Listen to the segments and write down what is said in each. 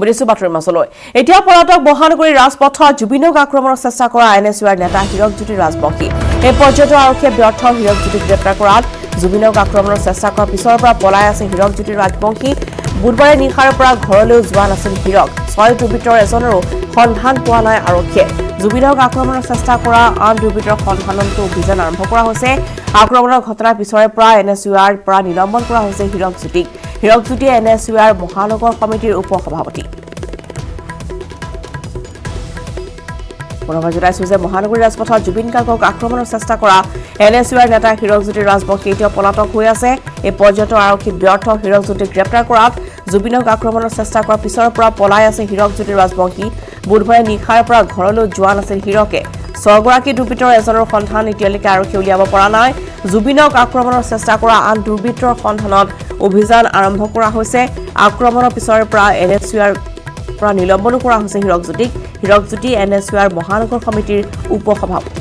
বুজিছো বাতৰি মাছলৈ এতিয়া পলাতক মহানগৰী ৰাজপথত জুবিনক আক্ৰমণৰ চেষ্টা কৰা এনএছইউৰ নেতা হিৰকজ্যোতি ৰাজবংশী এই পৰ্যন্ত আৰক্ষীয়ে ব্যৰ্থ হিৰকজ্যোতিক গ্ৰেপ্তাৰ কৰাত জুবিনক আক্ৰমণৰ চেষ্টা কৰাৰ পিছৰ পৰা পলাই আছে হিৰকজ্যোতি ৰাজবংশী বুধবাৰে নিশাৰ পৰা ঘৰলৈ যোৱা নাছিল হিৰক 6 দুৰ্বৃত্তৰ এজনৰো সন্ধান পোৱা নাই আৰক্ষীয়ে জুবিনক আক্ৰমণৰ চেষ্টা কৰা আন দুৰ্বৃত্তৰ সন্ধানতো অভিযান আৰম্ভ কৰা হৈছে আক্ৰমণৰ ঘটনাৰ পিছৰে পৰা এনএছইউৰ পৰা নিলম্বন কৰা হৈছে হিৰকজ্যোতিক হিৰকজ্যোতি এনএছইউৰ মহানগৰ সমিতিৰ উপসভাপতি পুনৰবাৰ জনাইছো যে মহানগৰী ৰাজপথত জুবিন গাৰ্গক আক্ৰমণৰ চেষ্টা কৰা এনএছইউৰ নেতা হিৰকজ্যোতি ৰাজবংশী এতিয়া পলাতক হৈ আছে এই পৰ্যন্ত আৰক্ষী ব্যৰ্থ হিৰকজ্যোতিক গ্ৰেপ্তাৰ কৰাত জুবিনক আক্ৰমণৰ চেষ্টা কৰাৰ পিছৰ পৰা পলাই আছে হিৰকজ্যোতি ৰাজবংশী বুধবাৰে নিশাৰ পৰা ঘৰলৈ যোৱা নাছিল হিৰকে 6 গৰাকী দুৰ্বৃত্তৰ এজনৰ সন্ধান এতিয়ালৈকে আৰক্ষী উলিয়াব পৰা নাই জুবিনক আক্ৰমণৰ চেষ্টা কৰা আন দুৰ্বৃত্তৰ সন্ধানত অভিযান আৰম্ভ কৰা হৈছে আক্ৰমণৰ পিছৰ পৰা এনএছইউৰ পৰা নিলম্বন কৰা হৈছে হিৰকজ্যোতি এনএছইউৰ মহানগৰ সমিতিৰ উপসভাপতি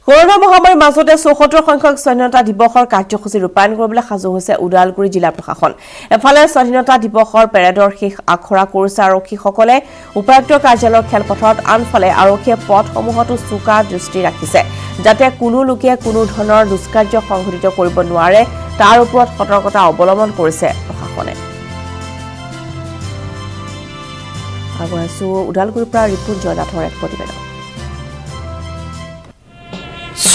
কৰোনা মহামাৰীৰ মাজতে ৭৪ সংখ্যক স্বাধীনতা দিৱসৰ কাৰ্যসূচী ৰূপায়ণ কৰিবলৈ সাজু হৈছে ওদালগুৰি জিলা প্ৰশাসন এফালে স্বাধীনতা দিৱসৰ পেৰেডৰ শেষ আখৰা কৰিছে আৰক্ষীসকলে উপায়ুক্তৰ কাৰ্যালয়ৰ খেলপথাৰত আনফালে আৰক্ষীয়ে পথসমূহতো চোকা দৃষ্টি ৰাখিছে যাতে কোনো লোকে কোনো ধৰণৰ দুষ্কাৰ্য সংঘটিত কৰিব নোৱাৰে তাৰ ওপৰত সতৰ্কতা অৱলম্বন কৰিছে প্ৰশাসনে আগলৈছো ওদালগুৰিৰ পৰা ৰিপুন জয়নাথৰ এক প্ৰতিবেদন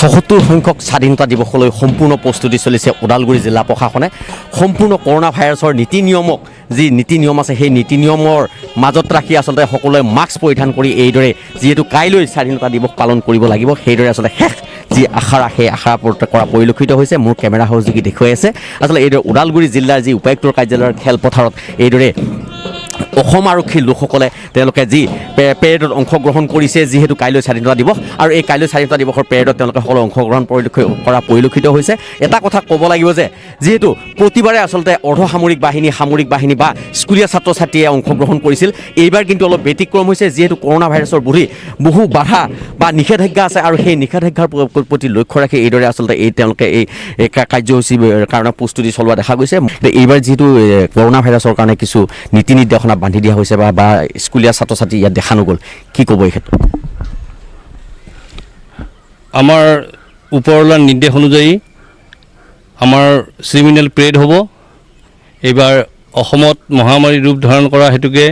৭৪ সংখ্যক স্বাধীনতা দিৱসলৈ সম্পূৰ্ণ প্ৰস্তুতি চলিছে ওদালগুৰি জিলা প্ৰশাসনে সম্পূৰ্ণ কৰোনা ভাইৰাছৰ নীতি নিয়মক যি নীতি নিয়ম আছে সেই নীতি নিয়মৰ মাজত ৰাখি আচলতে সকলোৱে মাস্ক পৰিধান কৰি এইদৰে যিহেতু কাইলৈ স্বাধীনতা দিৱস পালন কৰিব লাগিব সেইদৰে আচলতে শেষ যি আখৰা সেই আখৰা কৰা পৰিলক্ষিত হৈছে মোৰ কেমেৰা সহযোগী দেখুৱাই আছে আচলতে এইদৰে ওদালগুৰি জিলাৰ যি উপায়ুক্তৰ কাৰ্যালয়ৰ খেলপথাৰত এইদৰে অসম আৰক্ষীৰ লোকসকলে তেওঁলোকে যি পেৰেডত অংশগ্ৰহণ কৰিছে যিহেতু কাইলৈ স্বাধীনতা দিৱস আৰু এই কাইলৈ স্বাধীনতা দিৱসৰ পেৰেডত তেওঁলোকে সকলো অংশগ্ৰহণ কৰা পৰিলক্ষিত হৈছে এটা কথা ক'ব লাগিব যে যিহেতু প্ৰতিবাৰে আচলতে অৰ্ধসামৰিক বাহিনী সামৰিক বাহিনী বা স্কুলীয়া ছাত্ৰ ছাত্ৰীয়ে অংশগ্ৰহণ কৰিছিল এইবাৰ কিন্তু অলপ ব্যতিক্ৰম হৈছে যিহেতু কৰোনা ভাইৰাছৰ বহু বাধা বা নিষেধাজ্ঞা আছে আৰু সেই নিষেধাজ্ঞাৰ প্ৰতি লক্ষ্য ৰাখি এইদৰে আচলতে তেওঁলোকে এই কাৰ্যসূচীৰ কাৰণে প্ৰস্তুতি চলোৱা দেখা গৈছে এইবাৰ যিহেতু কৰোনা ভাইৰাছৰ কাৰণে কিছু নীতি নিৰ্দেশনা বান্ধি দিয়া হৈছে বা স্কুলীয়া ছাত্ৰ ছাত্ৰী ইয়াত দেখা নগ'ল কি ক'ব এই ক্ষেত্ৰত আমাৰ ওপৰলা নিৰ্দেশ অনুযায়ী আমাৰ ক্ৰিমিনেল পেৰেড হ'ব এইবাৰ অসমত মহামাৰী ৰূপ ধাৰণ কৰা হেতুকে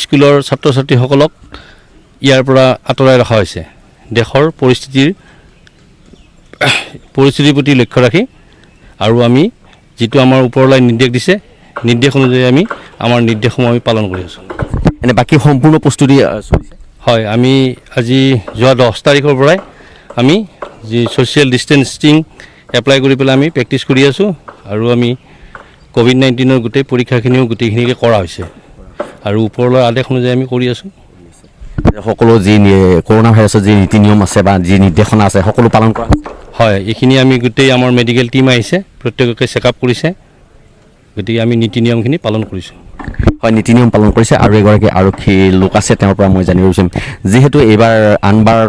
স্কুলৰ ছাত্ৰ ছাত্ৰীসকলক ইয়াৰ পৰা আঁতৰাই ৰখা হৈছে দেশৰ পৰিস্থিতিৰ প্ৰতি লক্ষ্য ৰাখি আৰু আমি যিটো আমাৰ ওপৰলাই নিৰ্দেশ দিছে নিৰ্দেশ অনুযায়ী আমি আমাৰ নিৰ্দেশসমূহ আমি পালন কৰি আছোঁ এনে বাকী সম্পূৰ্ণ প্ৰস্তুতি চলিছে হয় আমি আজি যোৱা 10 তাৰিখৰ পৰাই আমি যি ছ'চিয়েল ডিষ্টেন্সিং এপ্লাই কৰি পেলাই আমি প্ৰেক্টিছ কৰি আছোঁ আৰু আমি কোভিড-19ৰ গোটেই পৰীক্ষাখিনিও গোটেইখিনিকে কৰা হৈছে আৰু ওপৰলৈ আদেশ অনুযায়ী আমি কৰি আছোঁ সকলো যি কৰোনা ভাইৰাছৰ যি নীতি নিয়ম আছে বা যি নিৰ্দেশনা আছে সকলো পালন কৰা হয় এইখিনি আমি গোটেই আমাৰ মেডিকেল টিম আহিছে প্ৰত্যেককে চেকআপ কৰিছে গতিকে আমি নীতি নিয়মখিনি পালন কৰিছোঁ হয় নীতি নিয়ম পালন কৰিছে আৰু এগৰাকী আৰক্ষী লোক আছে তেওঁৰ পৰা মই জানিব বিচাৰিম যিহেতু এইবাৰ আনবাৰ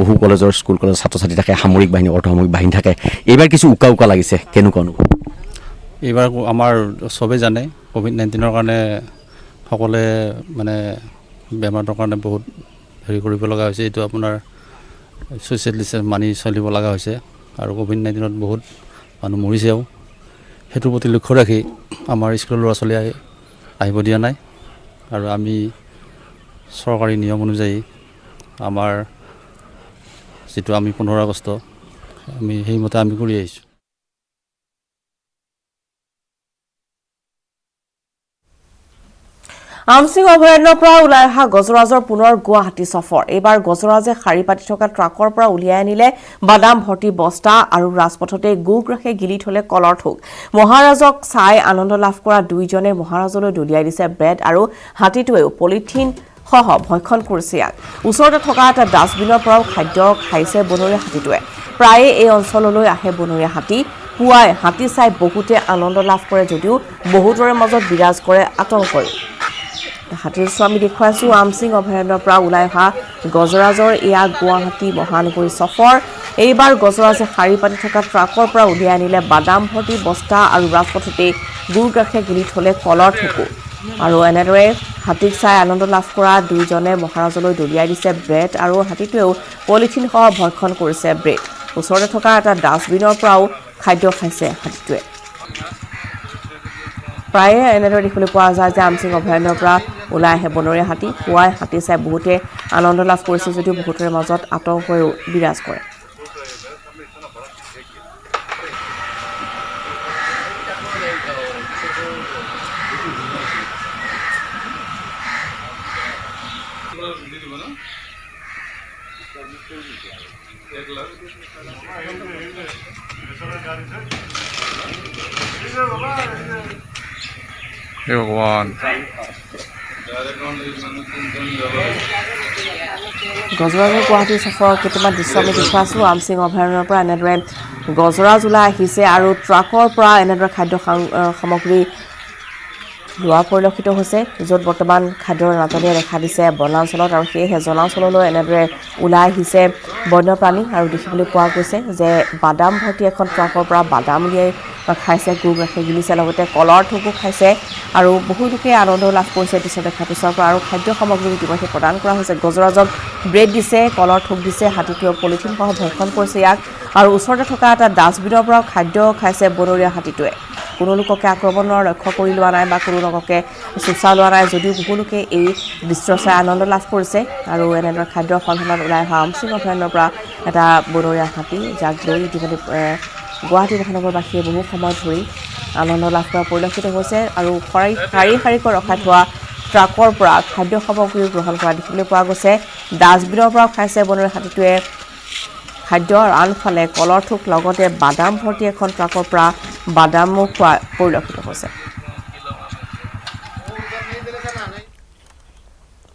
বহু কলেজৰ স্কুল কলেজৰ ছাত্ৰ ছাত্ৰী থাকে সামৰিক বাহিনী অৰ্ধসামৰিক বাহিনী থাকে এইবাৰ কিছু উকা লাগিছে কেনেকুৱা অনুভৱ এইবাৰ আমাৰ চবেই জানে কোভিড-19ৰ কাৰণে সকলোৱে মানে বেমাৰৰ কাৰণে বহুত হেৰি কৰিব লগা হৈছে এইটো আপোনাৰ ছ'চিয়েল ডিষ্টেন্স মানি চলিব লগা হৈছে আৰু কোভিড-19ত বহুত মানুহ মৰিছেও সেইটোৰ প্ৰতি লক্ষ্য ৰাখি আমাৰ স্কুলৰ ল'ৰা ছোৱালী আহিব দিয়া নাই আৰু আমি চৰকাৰী নিয়ম অনুযায়ী আমাৰ যিটো আমি 15 আগষ্ট আমি সেইমতে আমি কৰি আহিছোঁ আমচিং অভয়াৰণ্যৰ পৰা ওলাই অহা গজৰাজৰ পুনৰ গুৱাহাটী সফৰ এইবাৰ গজৰাজে শাৰী পাতি থকা ট্ৰাকৰ পৰা উলিয়াই আনিলে বাদাম ভৰ্তি বস্তা আৰু ৰাজপথতে গোগ্ৰাসে গিলি থলে কলৰ থোক মহাৰাজক চাই আনন্দ লাভ কৰা দুইজনে মহাৰাজলৈ দলিয়াই দিছে ব্ৰেড আৰু হাতীটোৱেও পলিথিন সহ ভক্ষণ কৰিছে ইয়াক ওচৰতে থকা এটা ডাষ্টবিনৰ পৰাও খাদ্য খাইছে বনৰীয়া হাতীটোৱে প্ৰায়ে এই অঞ্চললৈ আহে বনৰীয়া হাতী পুৱাই হাতী চাই বহুতে আনন্দ লাভ কৰে যদিও বহুতৰে মাজত বিৰাজ কৰে আতংকই হাতীৰ স্বামী দেখুৱাইছো আমচিং অভয়াৰণ্যৰ পৰা ওলাই অহা গজৰাজৰ এয়া গুৱাহাটী মহানগৰী চফৰ এইবাৰ গজৰাজে শাৰী পাতি থকা ট্ৰাকৰ পৰা উলিয়াই আনিলে বাদাম ভৰ্তি বস্তা আৰু ৰাজপথতে গুৰ গাখীৰ গিলি থলে কলৰ ঠুকু আৰু এনেদৰে হাতীক চাই আনন্দ লাভ কৰা দুইজনে মহাৰাজলৈ দলিয়াই দিছে ব্ৰেড আৰু হাতীটোৱেও পলিথিন সহ ভক্ষণ কৰিছে ব্ৰেড ওচৰতে থকা এটা ডাষ্টবিনৰ পৰাও খাদ্য খাইছে হাতীটোৱে প্ৰায়ে এনেদৰে দেখিবলৈ পোৱা যায় যে আমচিং অভয়াৰণ্যৰ পৰা ওলাই আহে বনৰীয়া হাতী পুৱাই হাতী চাই বহুতে আনন্দ লাভ কৰিছে যদিও বহুতৰে মাজত আতংকও বিৰাজ কৰে हे भगवान গজৰাজৰ গুৱাহাটী চফৰৰ কেইটামান দৃশ্য আমি দেখুৱাইছোঁ আমচিং অভয়াৰণ্যৰ পৰা এনেদৰে গজৰাজ ওলাই আহিছে আৰু ট্ৰাকৰ পৰা এনেদৰে খাদ্য সামগ্ৰী লোৱা পৰিলক্ষিত হৈছে য'ত বৰ্তমান খাদ্যৰ নাটনিয়ে দেখা দিছে বনাঞ্চলত আৰু সেয়েহে জনাঞ্চললৈ এনেদৰে ওলাই আহিছে বন্যপ্ৰাণী আৰু দেখিবলৈ পোৱা গৈছে যে বাদাম ভৰ্তি এখন ট্ৰাকৰ পৰা বাদাম উলিয়াই খাইছে গুৰ গাখীৰ গিলিছে লগতে কলৰ ঠুকু খাইছে আৰু বহু লোকে আনন্দ লাভ কৰিছে দৃশ্য দেখাৰ পিছৰ পৰা আৰু খাদ্য সামগ্ৰী ইতিমধ্যে প্ৰদান কৰা হৈছে গজৰাজক ব্ৰেড দিছে কলৰ ঠুক দিছে হাতীটোৱে পলিথিন সহ ভক্ষণ কৰিছে ইয়াক আৰু ওচৰতে থকা এটা ডাষ্টবিনৰ পৰাও খাদ্য খাইছে বনৰীয়া হাতীটোৱে কোনো লোককে আক্ৰমণৰ লক্ষ্য কৰি লোৱা নাই বা কোনো লোককে চুচা লোৱা নাই যদিও বহু লোকে এই দৃশ্য চাই আনন্দ লাভ কৰিছে আৰু এনেদৰে খাদ্যৰ সন্ধানত ওলাই অহা আমচিং অভয়াৰণ্যৰ পৰা এটা বনৰীয়া হাতী যাক লৈ ইতিমধ্যে গুৱাহাটী মহানগৰবাসীয়ে বহু সময় ধৰি আনন্দ লাভ কৰা পৰিলক্ষিত হৈছে আৰু শাৰীকৈ ৰখাই থোৱা ট্ৰাকৰ পৰা খাদ্য সামগ্ৰী গ্ৰহণ কৰা দেখিবলৈ পোৱা গৈছে ডাষ্টবিনৰ পৰাও খাইছে বনৰীয়া হাতীটোৱে খাদ্যৰ আনফালে কলৰ ঠুক লগতে বাদাম ভৰ্তি এখন ট্ৰাকৰ পৰা বাদামো খোৱা পৰিলক্ষিত হৈছে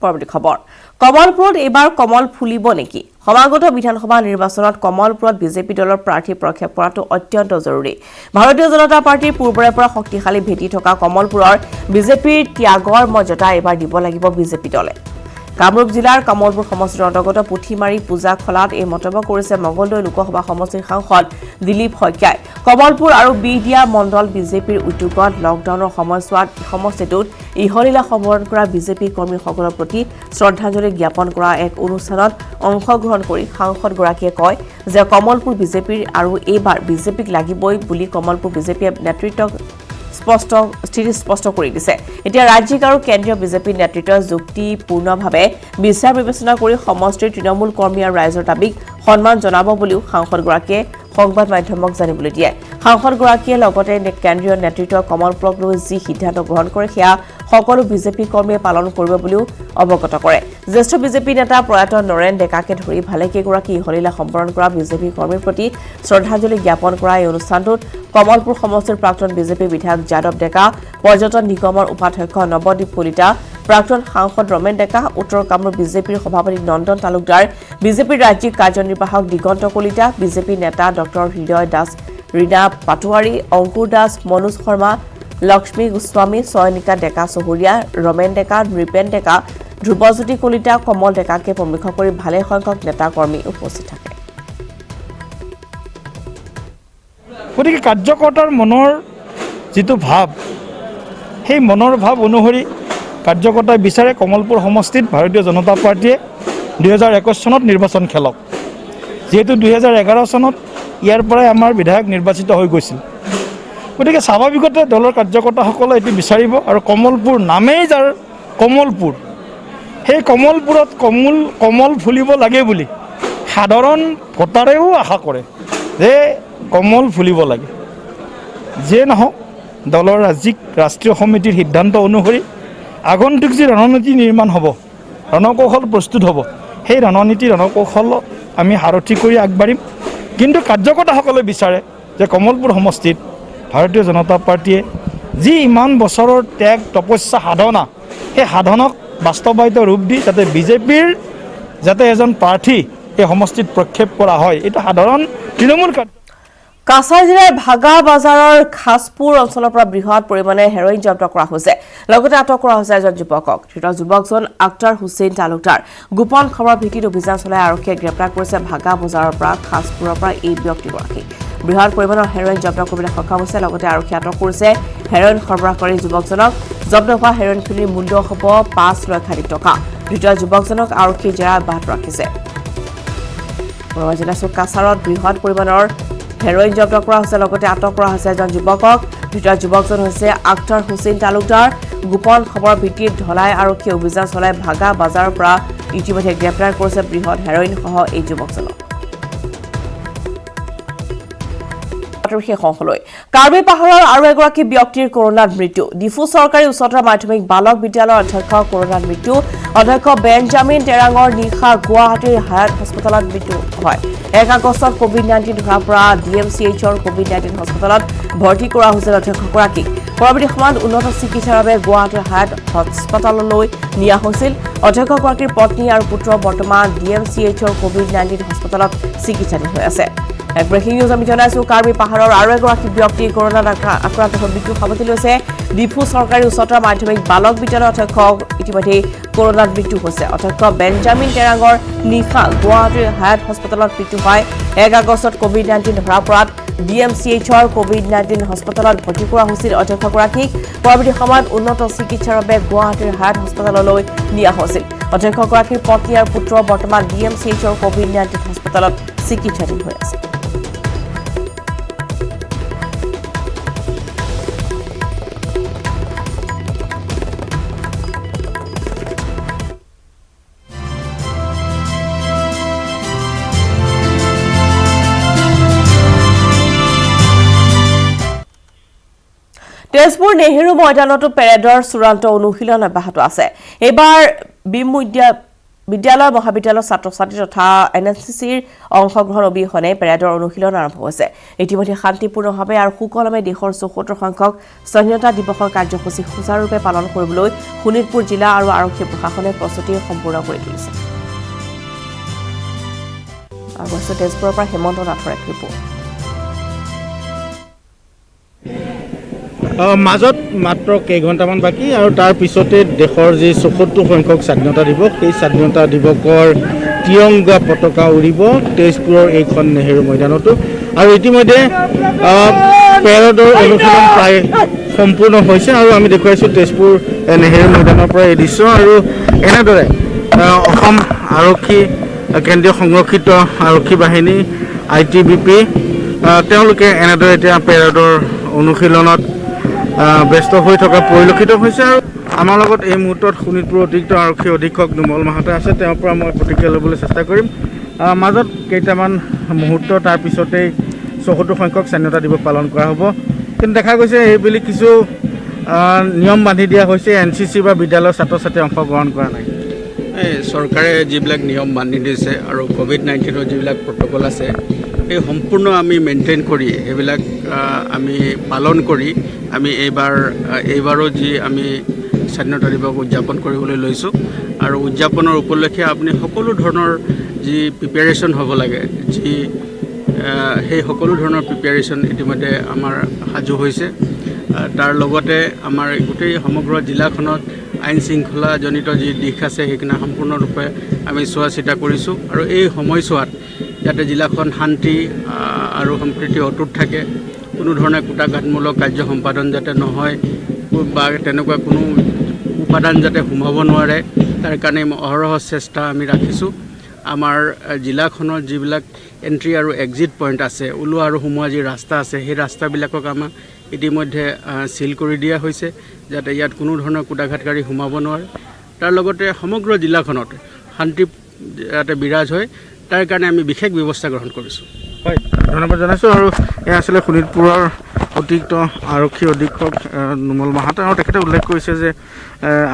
পৰৱৰ্তী খবৰ কমলপুৰত এইবাৰ কমল ফুলিব নেকি সমাগত বিধানসভা নিৰ্বাচনত কমলপুৰত বিজেপি দলৰ প্ৰাৰ্থী প্ৰক্ষেপ কৰাটো অত্যন্ত জৰুৰী ভাৰতীয় জনতা পাৰ্টিৰ পূৰ্বৰে পৰা শক্তিশালী ভেটি থকা কমলপুৰৰ বিজেপিৰ ত্যাগৰ মৰ্যাদা এইবাৰ দিব লাগিব বিজেপি দলে কামৰূপ জিলাৰ কমলপুৰ সমষ্টিৰ অন্তৰ্গত পুথিমাৰী পূজা খলাত এই মন্তব্য কৰিছে মঙ্গলদৈ লোকসভা সমষ্টিৰ সাংসদ দিলীপ শইকীয়াই কমলপুৰ আৰু বিডিয়া মণ্ডল বিজেপিৰ উদ্যোগত লকডাউনৰ সময়ছোৱাত সমষ্টিটোত ইহলীলা সম্বোধন কৰা বিজেপি কৰ্মীসকলৰ প্ৰতি শ্ৰদ্ধাঞ্জলি জ্ঞাপন কৰা এক অনুষ্ঠানত অংশগ্ৰহণ কৰি সাংসদগৰাকীয়ে কয় যে কমলপুৰ বিজেপিৰ আৰু এইবাৰ বিজেপিক লাগিবই বুলি কমলপুৰ বিজেপিয়ে নেতৃত্বক স্পষ্ট কৰি দিছে এতিয়া ৰাজ্যিক আৰু কেন্দ্ৰীয় বিজেপি নেতৃত্বৰ যুক্তিপূৰ্ণভাৱে বিচাৰ বিবেচনা কৰি সমষ্টিৰ তৃণমূল কৰ্মী আৰু ৰাইজৰ দাবীক সন্মান জনাব বুলিও সাংসদগৰাকীয়ে সংবাদ মাধ্যমক জানিবলৈ দিয়ে সাংসদগৰাকীয়ে লগতে কেন্দ্ৰীয় নেতৃত্বৰ কমলপুৰক লৈ যি সিদ্ধান্ত গ্ৰহণ কৰে সেয়া সকলো বিজেপি কৰ্মীয়ে পালন কৰিব বুলিও অৱগত কৰে জ্যেষ্ঠ বিজেপি নেতা প্ৰয়াত নৰেন ডেকাকে ধৰি ভালেকেইগৰাকী ইহলীলা সম্পন্ন কৰা বিজেপি কৰ্মীৰ প্ৰতি শ্ৰদ্ধাঞ্জলি জ্ঞাপন কৰা এই অনুষ্ঠানটোত কমলপুৰ সমষ্টিৰ প্ৰাক্তন বিজেপি বিধায়ক যাদৱ ডেকা পৰ্যটন নিগমৰ উপাধ্যক্ষ নৱদ্বীপ কলিতা প্ৰাক্তন সাংসদ ৰমেন ডেকা উত্তৰ কামৰূপ বিজেপিৰ সভাপতি নন্দন তালুকদাৰ বিজেপিৰ ৰাজ্যিক কাৰ্যনিৰ্বাহক দিগন্ত কলিতা বিজেপি নেতা ডক্টৰ হৃদয় দাস ৰীনা পাটোৱাৰী অংকুৰ দাস মনোজ শৰ্মা লক্ষ্মী গোস্বামী চয়নিকা ডেকা চহৰীয়া ৰমেন ডেকা নৃপেন ডেকা ধ্ৰুৱজ্যোতি কলিতা কমল ডেকাকে প্ৰমুখ কৰি ভালে সংখ্যক নেতা কৰ্মী উপস্থিত থাকে গতিকে কাৰ্যকৰ্তাৰ মনৰ যিটো ভাৱ সেই মনৰ ভাৱ অনুসৰি কাৰ্যকৰ্তাই বিচাৰে কমলপুৰ সমষ্টিত ভাৰতীয় জনতা পাৰ্টীয়ে 2021 চনত নিৰ্বাচন খেলক যিহেতু 2011 চনত ইয়াৰ পৰাই আমাৰ বিধায়ক নিৰ্বাচিত হৈ গৈছিল গতিকে স্বাভাৱিকতে দলৰ কাৰ্যকৰ্তাসকলে এটি বিচাৰিব আৰু কমলপুৰ নামেই যাৰ কমলপুৰ সেই কমলপুৰত কমল ফুলিব লাগে বুলি সাধাৰণ ভোটাৰেও আশা কৰে যে কমল ফুলিব লাগে যে নহওক দলৰ ৰাষ্ট্ৰীয় সমিতিৰ সিদ্ধান্ত অনুসৰি আগন্তুক যি ৰণনীতি নিৰ্মাণ হ'ব ৰণকৌশল প্ৰস্তুত হ'ব সেই ৰণকৌশল আমি সাৰথি কৰি আগবাঢ়িম কিন্তু কাৰ্যকৰ্তাসকলে বিচাৰে যে কমলপুৰ সমষ্টিত ভাৰতীয় জনতা পাৰ্টীয়ে যি ইমান বছৰৰ ত্যাগ তপস্যা সাধনা সেই সাধনক বাস্তৱায়িত ৰূপ দি যাতে বিজেপিৰ যাতে এজন প্ৰাৰ্থী এই সমষ্টিত প্ৰক্ষেপ কৰা হয় এইটো সাধাৰণ তৃণমূল কাছাৰ জিলাৰ ভাগা বাজাৰৰ খাসপুৰ অঞ্চলৰ পৰা বৃহৎ পৰিমাণে হেৰইন জব্দ কৰা হৈছে লগতে আটক কৰা হৈছে এজন যুৱকক ধৃত যুৱকজন আক্তাৰ হুছেইন তালুকদাৰ গোপন খবৰ ভিত্তিত অভিযান চলাই আৰক্ষীয়ে গ্ৰেপ্তাৰ কৰিছে ভাগা বজাৰৰ পৰা খাসপুৰৰ পৰা এই ব্যক্তিগৰাকী বৃহৎ পৰিমাণৰ হেৰইন জব্দ কৰিবলৈ সক্ষম হৈছে লগতে আৰক্ষীয়ে আটক কৰিছে হেৰইন সৰবৰাহকাৰী যুৱকজনক জব্দ হোৱা হেৰইনখিনিৰ মূল্য হ'ব 5 লক্ষাধিক টকা ধৃত যুৱকজনক আৰক্ষীয়ে জেৰা অব্যাহত ৰাখিছে কাছাৰত বৃহৎ পৰিমাণৰ হেৰইন জব্দ কৰা হৈছে লগতে আটক কৰা হৈছে এজন যুৱকক ধৃত যুৱকজন হৈছে আক্তাৰ হুছেইন তালুকদাৰ গোপন খবৰ ভিত্তিত ঢলাই আৰক্ষী অভিযান চলাই ভাগা বাজাৰৰ পৰা ইতিমধ্যে গ্ৰেপ্তাৰ কৰিছে বৃহৎ হেৰইন সহ এই যুৱকজনক কাৰ্বি পাহাৰৰ আৰু এগৰাকী ব্যক্তিৰ কৰোনাত মৃত্যু ডিফু চৰকাৰী উচ্চতৰ মাধ্যমিক বালক বিদ্যালয়ৰ অধ্যক্ষৰ কৰোনাত মৃত্যু অধ্যক্ষ বেঞ্জামিন টেৰাঙৰ নিশা গুৱাহাটীৰ হায়াত হস্পিটেলত মৃত্যু হয় 1 আগষ্টত কোভিড-19 ধৰা পৰা ডিএমচিএইচৰ কোভিড-19 হস্পিটেলত ভৰ্তি কৰা হৈছিল অধ্যক্ষগৰাকীক পৰৱৰ্তী সময়ত উন্নত চিকিৎসাৰ বাবে গুৱাহাটীৰ হায়াত হস্পিটেললৈ নিয়া হৈছিল অধ্যক্ষগৰাকীৰ পত্নী আৰু পুত্ৰ বৰ্তমান ডিএমচিএইচৰ কোভিড-19 হস্পিটেলত চিকিৎসাধীন হৈ আছে ব্ৰেকিং নিউজ আমি জনাইছো কাৰ্বি পাহাৰৰ আৰু এগৰাকী ব্যক্তি কৰোনাত আক্ৰান্ত হৈ মৃত্যু সাৱটি লৈছে ডিফু চৰকাৰী উচ্চতৰ মাধ্যমিক বালক বিদ্যালয়ৰ অধ্যক্ষ ইতিমধ্যে কৰোনাত মৃত্যু হৈছে অধ্যক্ষ বেঞ্জামিন টেৰাঙৰ নিশা গুৱাহাটীৰ হায়াত হস্পিটেলত মৃত্যু হয় 1 আগষ্টত কোভিড-19 ধৰা পৰাত ডিএমচিএইচৰ কোভিড-19 হস্পিটেলত ভৰ্তি কৰা হৈছিল অধ্যক্ষগৰাকীক পৰৱৰ্তী সময়ত উন্নত চিকিৎসাৰ বাবে গুৱাহাটীৰ হায়াত হস্পিটেললৈ নিয়া হৈছিল অধ্যক্ষগৰাকীৰ পত্নী আৰু পুত্ৰ বৰ্তমান ডিএমচিএইচৰ কোভিড-19 হস্পিটেলত চিকিৎসাধীন হৈ আছে তেজপুৰ নেহেৰু ময়দানতো পেৰেডৰ চূড়ান্ত অনুশীলন অব্যাহত আছে এইবাৰ বিদ্যালয় মহাবিদ্যালয়ৰ ছাত্ৰ-ছাত্ৰী তথা এনএছচিৰ অংশগ্ৰহণ অবিহনে পেৰেডৰ অনুশীলন আৰম্ভ হৈছে ইতিমধ্যে শান্তিপূৰ্ণভাৱে আৰু সুকলমে দেশৰ ৭৪ সংখ্যক স্বাধীনতা দিৱসৰ কাৰ্যসূচী সুচাৰুৰূপে পালন কৰিবলৈ শোণিতপুৰ জিলা আৰু আৰক্ষী প্ৰশাসনে প্ৰস্তুতি সম্পূৰ্ণ কৰি তুলিছে আৰু তেজপুৰৰ পৰা হেমন্ত নাথৰ এক ৰিপৰ্ট মাজত মাত্ৰ কেইঘণ্টামান বাকী আৰু তাৰ পিছতে দেশৰ যি ৭৪ সংখ্যক স্বাধীনতা দিৱস সেই স্বাধীনতা দিৱসৰ তিৰংগা পতাকা উৰিব তেজপুৰৰ এইখন নেহেৰু ময়দানতো আৰু ইতিমধ্যে পেৰেডৰ অনুশীলন প্ৰায় সম্পূৰ্ণ হৈছে আৰু আমি দেখুৱাইছোঁ তেজপুৰ নেহেৰু ময়দানৰ পৰা এই দৃশ্য আৰু এনেদৰে অসম আৰক্ষী কেন্দ্ৰীয় সংৰক্ষিত আৰক্ষী বাহিনী ITBP তেওঁলোকে এনেদৰে এতিয়া পেৰেডৰ অনুশীলনত ব্যস্ত হৈ থকা পৰিলক্ষিত হৈছে আৰু আমাৰ লগত এই মুহূৰ্তত শোণিতপুৰ অতিৰিক্ত আৰক্ষী অধীক্ষক নুমল মাহাতে আছে তেওঁৰ পৰা মই প্ৰতিক্ৰিয়া ল'বলৈ চেষ্টা কৰিম মাজত কেইটামান মুহূৰ্ত তাৰ পিছতেই ৭৪ সংখ্যক স্বাধীনতা দিৱস পালন কৰা হ'ব কিন্তু দেখা গৈছে এইবুলি কিছু নিয়ম বান্ধি দিয়া হৈছে NCC বা বিদ্যালয়ৰ ছাত্ৰ ছাত্ৰী অংশগ্ৰহণ কৰা নাই চৰকাৰে যিবিলাক নিয়ম বান্ধি দিছে আৰু কোভিড-19ৰ যিবিলাক প্ৰট'কল আছে এই সম্পূৰ্ণ আমি মেইনটেইন কৰি সেইবিলাক আমি পালন কৰি আমি এইবাৰো যি আমি স্বাধীনতা দিৱস উদযাপন কৰিবলৈ লৈছোঁ আৰু উদযাপনৰ উপলক্ষে আপুনি সকলো ধৰণৰ যি প্ৰিপেৰেশ্যন হ'ব লাগে যি সেই সকলো ধৰণৰ প্ৰিপেৰেশ্যন ইতিমধ্যে আমাৰ সাজু হৈছে তাৰ লগতে আমাৰ গোটেই সমগ্ৰ জিলাখনত আইন শৃংখলাজনিত যি দিশ আছে সেইখিনি সম্পূৰ্ণৰূপে আমি চোৱা চিতা কৰিছোঁ আৰু এই সময়ছোৱাত যাতে জিলাখন শান্তি আৰু সম্প্ৰীতি অটুট থাকে কোনো ধৰণে কুটাঘাতমূলক কাৰ্য সম্পাদন যাতে নহয় বা তেনেকুৱা কোনো উপাদান যাতে সোমাব নোৱাৰে তাৰ কাৰণে অহৰহ চেষ্টা আমি ৰাখিছোঁ আমাৰ জিলাখনৰ যিবিলাক এণ্ট্ৰি আৰু এক্সিট পইণ্ট আছে ওলোৱা আৰু সোমোৱা যি ৰাস্তা আছে সেই ৰাস্তাবিলাকক আমাক ইতিমধ্যে চিল কৰি দিয়া হৈছে যাতে ইয়াত কোনো ধৰণৰ কুটাঘাতকাৰী সোমাব নোৱাৰে তাৰ লগতে সমগ্ৰ জিলাখনত শান্তি যাতে বিৰাজ হয় তাৰ কাৰণে আমি বিশেষ ব্যৱস্থা গ্ৰহণ কৰিছোঁ হয় ধন্যবাদ জনাইছোঁ আৰু এয়া আছিলে শোণিতপুৰৰ অতিৰিক্ত আৰক্ষী অধীক্ষক নুমল মাহাতে আৰু তেখেতে উল্লেখ কৰিছে যে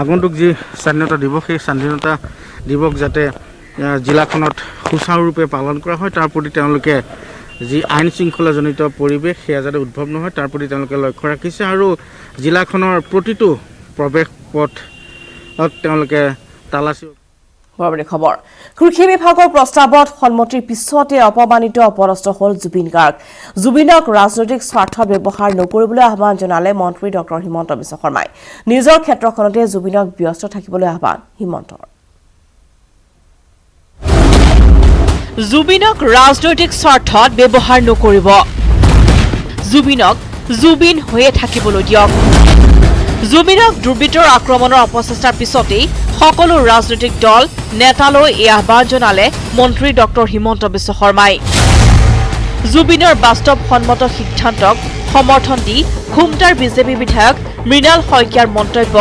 আগন্তুক যি স্বাধীনতা দিৱস সেই স্বাধীনতা দিৱস যাতে জিলাখনত সুচাৰুৰূপে পালন কৰা হয় তাৰ প্ৰতি তেওঁলোকে যি আইন শৃংখলাজনিত পৰিৱেশ সেয়া যাতে উদ্ভৱ নহয় তাৰ প্ৰতি তেওঁলোকে লক্ষ্য ৰাখিছে আৰু জিলাখনৰ প্ৰতিটো প্ৰৱেশ পথ তেওঁলোকে তালাচী পৰৱৰ্তী খবৰ কৃষি বিভাগৰ প্ৰস্তাৱত সন্মতিৰ পিছতে অপমানিত অপদস্থ হ'ল জুবিন গাৰ্গ জুবিনক ৰাজনৈতিক স্বাৰ্থত ব্যৱহাৰ নকৰিবলৈ আহ্বান জনালে মন্ত্ৰী ডক্টৰ হিমন্ত বিশ্ব শৰ্মাই নিজৰ ক্ষেত্ৰখনতে জুবিনক ব্যস্ত থাকিবলৈ আহ্বান হিমন্তৰ জুবিনক ৰাজনৈতিক স্বাৰ্থত ব্যৱহাৰ নকৰিব জুবিনক জুবিন হৈয়ে থাকিবলৈ দিয়ক জুবিনক দুৰ্বৃত্তৰ আক্ৰমণৰ অপচেষ্টাৰ পিছতেই সকলো ৰাজনৈতিক দল নেতালৈ এই আহ্বান জনালে মন্ত্ৰী ডক্টৰ হিমন্ত বিশ্ব শৰ্মাই জুবিনৰ বাস্তৱসন্মত সিদ্ধান্তক সমৰ্থন দি খুমটাৰ বিজেপি বিধায়ক মৃণাল শইকীয়াৰ মন্তব্য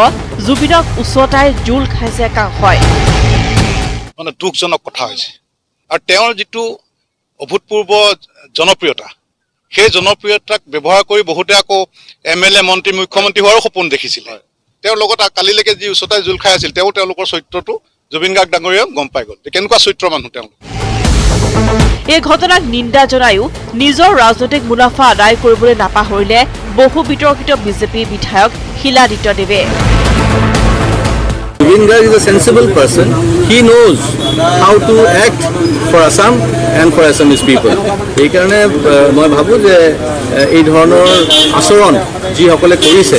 জুবিনক উচতাই জোল খাইছে কাংশই মানে দুখজনক কথা হৈছে আৰু তেওঁৰ যিটো অভূতপূৰ্ব জনপ্ৰিয়তা সেই জনপ্ৰিয়তাক ব্যৱহাৰ কৰি বহুতে আকৌ MLA মন্ত্ৰী মুখ্যমন্ত্ৰী হোৱাৰো সপোন দেখিছিল তেওঁৰ লগত কালিলৈকে যি উচতাই জোল খাই আছিল তেওঁলোকৰ চৰিত্ৰটো জুবিন গাৰ্গ ডাঙৰীয়া গম পাই গ'ল কেনেকুৱা চৰিত্ৰ মানুহ তেওঁলোক এই ঘটনাক নিন্দা জনায়ো নিজৰ ৰাজনৈতিক মুনাফা আদায় কৰিবলৈ নাপাহৰিলে বহু বিতৰ্কিত বিজেপি বিধায়ক শিলাদিত্য দেৱে Jubin Garg is a sensible person. He knows how to act for Assam and for Assamese people. এই কাৰণে মই ভাবোঁ যে এই ধৰণৰ আচৰণ যিসকলে কৰিছে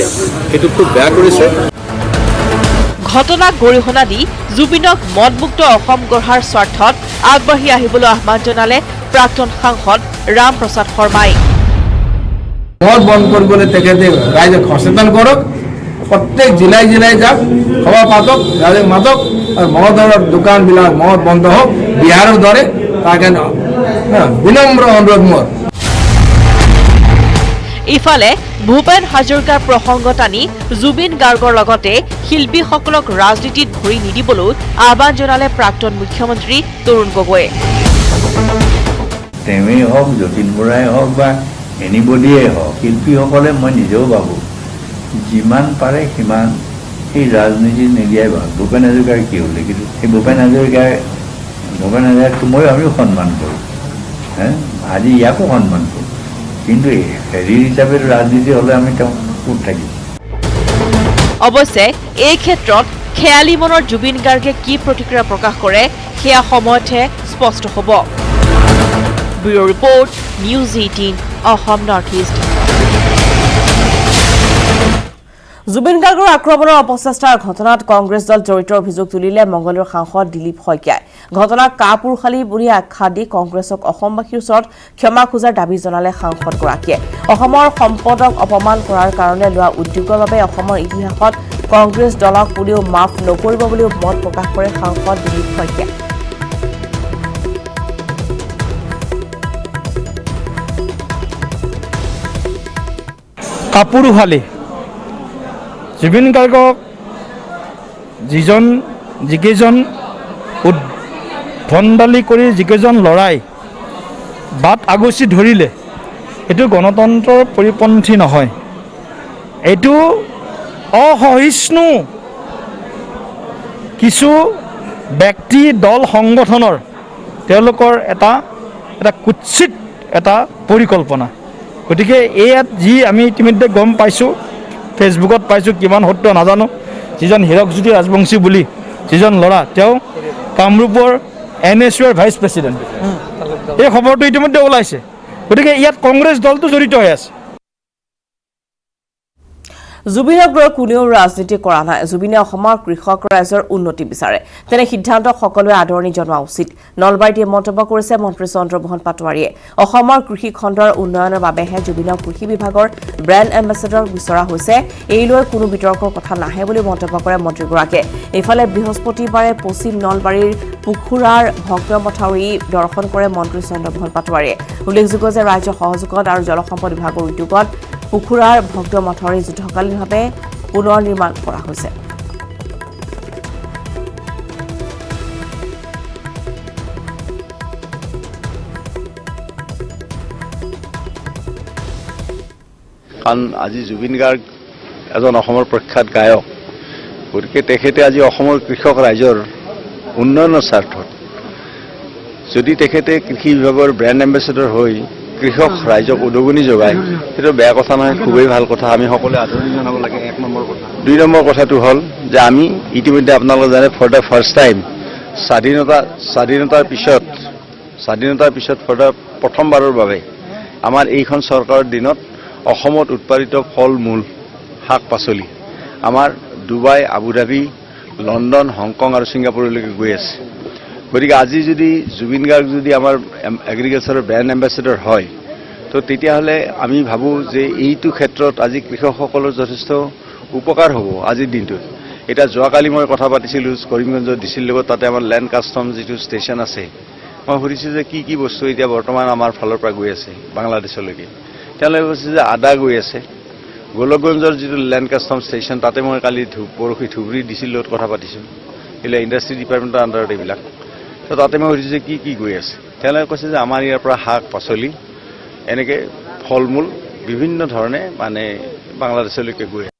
সেইটো খুব বেয়া কৰিছে ঘটনাক গৰিহণা দি জুবিনক মদমুক্ত অসম গঢ়াৰ স্বাৰ্থত আগবাঢ়ি আহিবলৈ আহ্বান জনালে প্ৰাক্তন সাংসদ ৰাম প্ৰসাদ শৰ্মাই মদ বন্ধ কৰিবলৈ তেখেতে ৰাইজক সচেতন কৰক প্ৰত্যেক জিলাই জিলাই যাওক সভা পাতক ৰাইজক মাতক আৰু মদৰ দোকানবিলাক মদ বন্ধ হওক বিহাৰৰ দৰে তাৰ কাৰণে বিনম্ৰ অনুৰোধ মোৰ ইফালে ভূপেন হাজৰিকাৰ প্ৰসংগ টানি জুবিন গাৰ্গৰ লগতে শিল্পীসকলক ৰাজনীতিত ভৰি নিদিবলৈ আহ্বান জনালে প্ৰাক্তন মুখ্যমন্ত্ৰী তৰুণ গগৈয়ে তেওঁৱেই হওক যতীন বৰাই হওক বা এনিবডিয়ে হওক শিল্পীসকলে মই নিজেও ভাবোঁ যিমান পাৰে সিমান সেই ৰাজনীতি নিদিয়াই ভাল ভূপেন হাজৰিকাৰ কি হ'ল কিন্তু সেই ভূপেন হাজৰিকাক ময়ো আমিও সন্মান কৰোঁ আজি ইয়াকো সন্মান কৰোঁ কিন্তু হেৰি হিচাপে ৰাজনীতি হ'লে আমি তেওঁ ক'ত থাকিম অৱশ্যে এই ক্ষেত্ৰত খেয়ালি মনৰ জুবিন গাৰ্গে কি প্ৰতিক্ৰিয়া প্ৰকাশ কৰে সেয়া সময়তহে স্পষ্ট হ'ব bureau report news 18 Assam north east Zubeen গাৰ্গৰ আক্ৰমণৰ অপচেষ্টাৰ ঘটনাত কংগ্ৰেছ দল জড়িত অভিযোগ তুলিলে মংগলদৈৰ সাংসদ দিলীপ শইকীয়াই ঘটনাক কাপুৰুষালী বুলি আখ্যা দি কংগ্ৰেছক অসমবাসীৰ ওচৰত ক্ষমা খোজাৰ দাবী জনালে সাংসদগৰাকীয়ে অসমৰ সম্পদক অপমান কৰাৰ কাৰণে লোৱা উদ্যোগৰ বাবে অসমৰ ইতিহাসত কংগ্ৰেছ দলক কোনেও মাফ নকৰিব বুলিও মত প্ৰকাশ কৰে সাংসদ দিলীপ শইকীয়াই কাপুৰুষালী জুবিন গাৰ্গক যিকেইজন উদ্ভণ্ডালি কৰি যিকেইজন ল'ৰাই বাট আগচি ধৰিলে এইটো গণতন্ত্ৰৰ পৰিপন্থী নহয় এইটো অসহিষ্ণু কিছু ব্যক্তি দল সংগঠনৰ তেওঁলোকৰ এটা কুৎসিত এটা পৰিকল্পনা গতিকে ইয়াত যি আমি ইতিমধ্যে গম পাইছোঁ ফেচবুকত পাইছোঁ কিমান সত্য নাজানো যিজন হীৰকজ্যোতি ৰাজবংশী বুলি যিজন ল'ৰা তেওঁ কামৰূপৰ NSUৰ ভাইচ প্ৰেছিডেণ্ট এই খবৰটো ইতিমধ্যে ওলাইছে গতিকে ইয়াত কংগ্ৰেছ দলটো জড়িত হৈ আছে জুবিনক লৈ কোনেও ৰাজনীতি কৰা নাই জুবিনে অসমৰ কৃষক ৰাইজৰ উন্নতি বিচাৰে তেনে সিদ্ধান্তক সকলোৱে আদৰণি জনোৱা উচিত নলবাৰীতে মন্তব্য কৰিছে মন্ত্ৰী চন্দ্ৰমোহন পাটোৱাৰীয়ে অসমৰ কৃষি খণ্ডৰ উন্নয়নৰ বাবেহে জুবিনক কৃষি বিভাগৰ ব্ৰেণ্ড এম্বেছেডৰ বিচৰা হৈছে এই লৈ কোনো বিতৰ্কৰ কথা নাহে বুলি মন্তব্য কৰে মন্ত্ৰীগৰাকীয়ে ইফালে বৃহস্পতিবাৰে পশ্চিম নলবাৰীৰ পুখুৰাৰ ভক্ত মথাউৰি দৰ্শন কৰে মন্ত্ৰী চন্দ্ৰমোহন পাটোৱাৰীয়ে উল্লেখযোগ্য যে ৰাজ্যৰ সহযোগত আৰু জলসম্পদ বিভাগৰ উদ্যোগত পুখুৰাৰ ভক্ত মথাউৰি যুদ্ধকালীনভাৱে পুনৰ নিৰ্মাণ কৰা হৈছে কাৰণ আজি জুবিন গাৰ্গ এজন অসমৰ প্ৰখ্যাত গায়ক গতিকে তেখেতে আজি অসমৰ কৃষক ৰাইজৰ উন্নয়নৰ স্বাৰ্থত যদি তেখেতে কৃষি বিভাগৰ ব্ৰেণ্ড এম্বেছেডৰ হৈ কৃষক ৰাইজক উদগনি যোগায় সেইটো বেয়া কথা নহয়, খুবেই ভাল কথা। আমি সকলোৱে আদৰণি জনাব লাগে। 1 নম্বৰ কথা। 2 নম্বৰ কথাটো হ'ল যে আমি ইতিমধ্যে আপোনালোকে জানে ফৰ দ্য ফাৰ্ষ্ট টাইম স্বাধীনতাৰ পিছত প্ৰথমবাৰৰ বাবে আমাৰ এইখন চৰকাৰৰ দিনত অসমত উৎপাদিত ফল মূল শাক পাচলি আমাৰ ডুবাই, আবুধাবি, লণ্ডন, হংকং আৰু ছিংগাপুৰলৈকে গৈ আছে। গতিকে আজি যদি জুবিন গাৰ্গ যদি আমাৰ এগ্ৰিকালচাৰৰ ব্ৰেণ্ড এম্বেচেডৰ হয়, তো তেতিয়াহ'লে আমি ভাবোঁ যে এইটো ক্ষেত্ৰত আজি কৃষকসকলৰ যথেষ্ট উপকাৰ হ'ব আজিৰ দিনটোত। এতিয়া যোৱাকালি মই কথা পাতিছিলোঁ কৰিমগঞ্জৰ ডিচিৰ লগত, তাতে আমাৰ লেণ্ড কাষ্টম যিটো ষ্টেচন আছে, মই সুধিছোঁ যে কি কি বস্তু এতিয়া বৰ্তমান আমাৰ ফালৰ পৰা গৈ আছে বাংলাদেশলৈকে। তেওঁলোকে কৈছে যে আদা গৈ আছে। গোলকগঞ্জৰ যিটো লেণ্ড কাষ্টম ষ্টেচন, তাতে মই কালি পৰহি ধুবুৰী ডিচিৰ লগত কথা পাতিছোঁ, এইবিলাক ইণ্ডাষ্ট্ৰি ডিপাৰ্টমেণ্টৰ আণ্ডাৰত এইবিলাক। তো তাতে মই সুধিছোঁ যে কি কি গৈ আছে। তেওঁলোকে কৈছে যে আমাৰ ইয়াৰ পৰা শাক পাচলি এনেকৈ ফল মূল বিভিন্ন ধৰণে মানে বাংলাদেশলৈকে গৈ আছে।